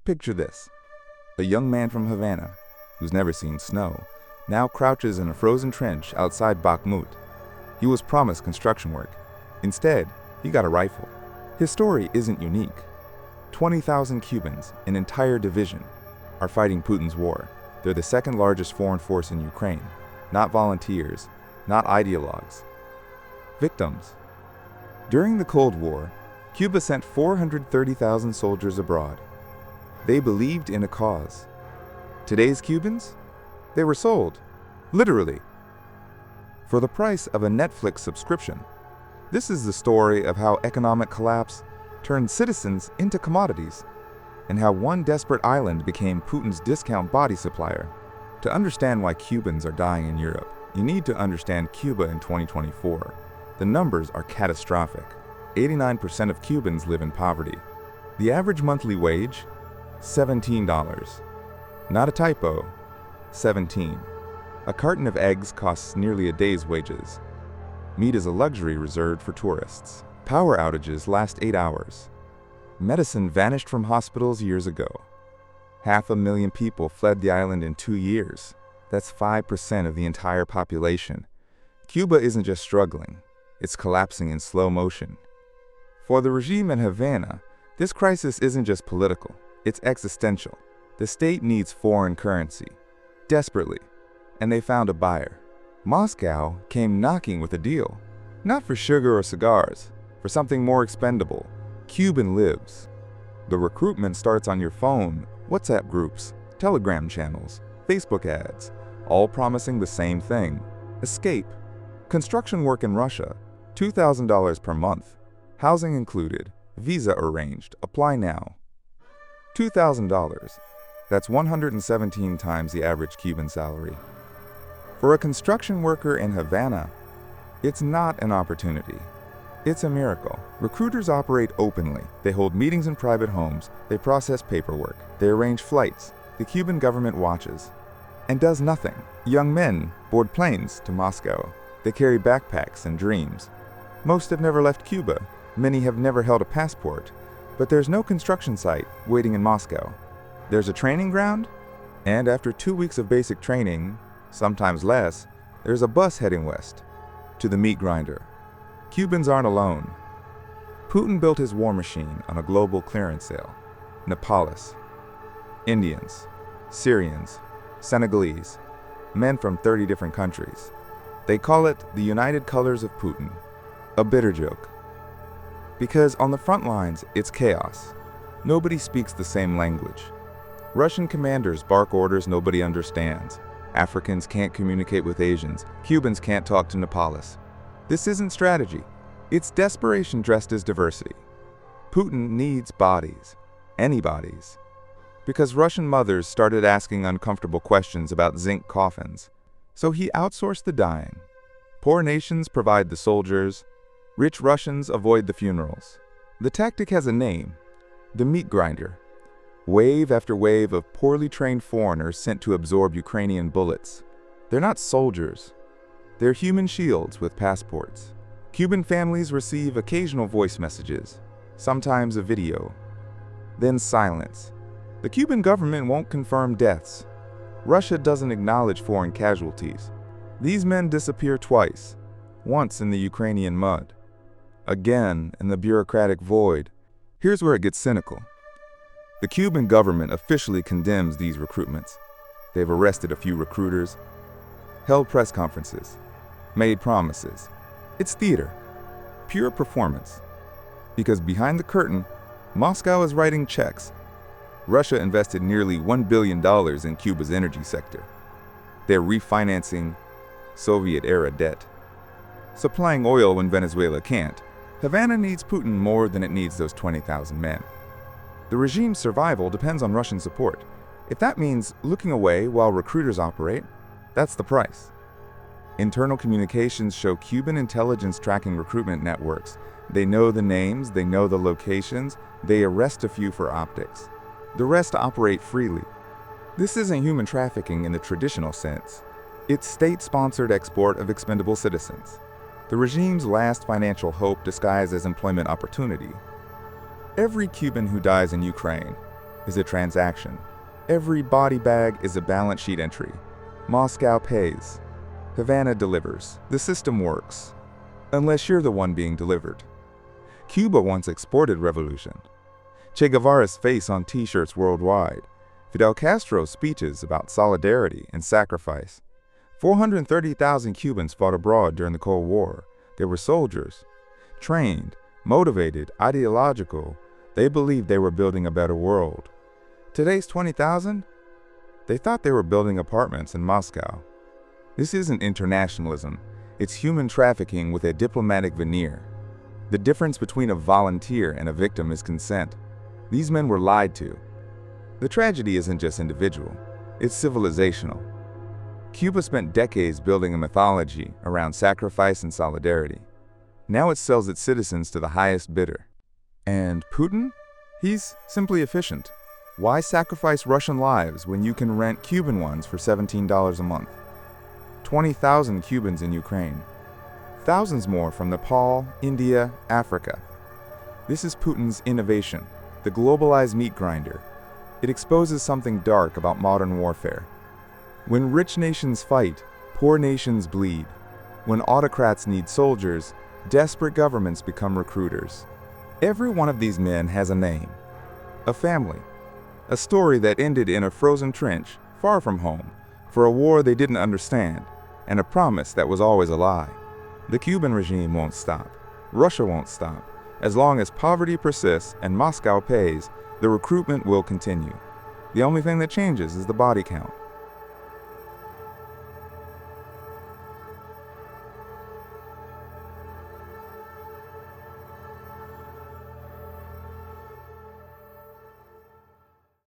Picture this. A young man from Havana, who's never seen snow, now crouches in a frozen trench outside Bakhmut. He was promised construction work. Instead, he got a rifle. His story isn't unique. 20,000 Cubans, an entire division, are fighting Putin's war. They're the second largest foreign force in Ukraine. Not volunteers, not ideologues. Victims. During the Cold War, Cuba sent 430,000 soldiers abroad. They believed in a cause. Today's Cubans? They were sold, literally, for the price of a Netflix subscription. This is the story of how economic collapse turned citizens into commodities, and how one desperate island became Putin's discount body supplier. To understand why Cubans are dying in Europe, you need to understand Cuba in 2024. The numbers are catastrophic. 89% of Cubans live in poverty. The average monthly wage? $17. Not a typo, 17. A carton of eggs costs nearly a day's wages. Meat is a luxury reserved for tourists. Power outages last 8 hours. Medicine vanished from hospitals years ago. 500,000 people fled the island in 2 years. That's 5% of the entire population. Cuba isn't just struggling, it's collapsing in slow motion. For the regime in Havana, this crisis isn't just political, it's existential. The state needs foreign currency, desperately, and they found a buyer. Moscow came knocking with a deal, not for sugar or cigars, for something more expendable, Cuban lives. The recruitment starts on your phone, WhatsApp groups, Telegram channels, Facebook ads, all promising the same thing: escape. Construction work in Russia, $2,000 per month, housing included, visa arranged, apply now. $2,000. That's 117 times the average Cuban salary. For a construction worker in Havana, it's not an opportunity. It's a miracle. Recruiters operate openly. They hold meetings in private homes. They process paperwork. They arrange flights. The Cuban government watches and does nothing. Young men board planes to Moscow. They carry backpacks and dreams. Most have never left Cuba. Many have never held a passport. But there's no construction site waiting in Moscow. There's a training ground, and after 2 weeks of basic training, sometimes less, there's a bus heading west, to the meat grinder. Cubans aren't alone. Putin built his war machine on a global clearance sale. Nepalese, Indians, Syrians, Senegalese, men from 30 different countries. They call it the United Colors of Putin, a bitter joke. Because on the front lines, it's chaos. Nobody speaks the same language. Russian commanders bark orders nobody understands. Africans can't communicate with Asians. Cubans can't talk to Nepalese. This isn't strategy. It's desperation dressed as diversity. Putin needs bodies. Any bodies. Because Russian mothers started asking uncomfortable questions about zinc coffins. So he outsourced the dying. Poor nations provide the soldiers. Rich Russians avoid the funerals. The tactic has a name: the meat grinder. Wave after wave of poorly trained foreigners sent to absorb Ukrainian bullets. They're not soldiers. They're human shields with passports. Cuban families receive occasional voice messages, sometimes a video. Then silence. The Cuban government won't confirm deaths. Russia doesn't acknowledge foreign casualties. These men disappear twice, once in the Ukrainian mud, again in the bureaucratic void. Here's where it gets cynical. The Cuban government officially condemns these recruitments. They've arrested a few recruiters, held press conferences, made promises. It's theater, pure performance. Because behind the curtain, Moscow is writing checks. Russia invested nearly $1 billion in Cuba's energy sector. They're refinancing Soviet-era debt, supplying oil when Venezuela can't. Havana needs Putin more than it needs those 20,000 men. The regime's survival depends on Russian support. If that means looking away while recruiters operate, that's the price. Internal communications show Cuban intelligence tracking recruitment networks. They know the names, they know the locations, they arrest a few for optics. The rest operate freely. This isn't human trafficking in the traditional sense. It's state-sponsored export of expendable citizens. The regime's last financial hope disguised as employment opportunity. Every Cuban who dies in Ukraine, is a transaction. Every body bag is a balance sheet entry. Moscow pays. Havana delivers. The system works. Unless you're the one being delivered. Cuba once exported revolution. Che Guevara's face on t-shirts worldwide. Fidel Castro's speeches about solidarity and sacrifice. 430,000 Cubans fought abroad during the Cold War. They were soldiers. Trained, motivated, ideological. They believed they were building a better world. Today's 20,000? They thought they were building apartments in Moscow. This isn't internationalism. It's human trafficking with a diplomatic veneer. The difference between a volunteer and a victim is consent. These men were lied to. The tragedy isn't just individual. It's civilizational. Cuba spent decades building a mythology around sacrifice and solidarity. Now it sells its citizens to the highest bidder. And Putin? He's simply efficient. Why sacrifice Russian lives when you can rent Cuban ones for $17 a month? 20,000 Cubans in Ukraine. Thousands more from Nepal, India, Africa. This is Putin's innovation, the globalized meat grinder. It exposes something dark about modern warfare. When rich nations fight, poor nations bleed. When autocrats need soldiers, desperate governments become recruiters. Every one of these men has a name, a family, a story that ended in a frozen trench, far from home, for a war they didn't understand, and a promise that was always a lie. The Cuban regime won't stop. Russia won't stop. As long as poverty persists and Moscow pays, the recruitment will continue. The only thing that changes is the body count.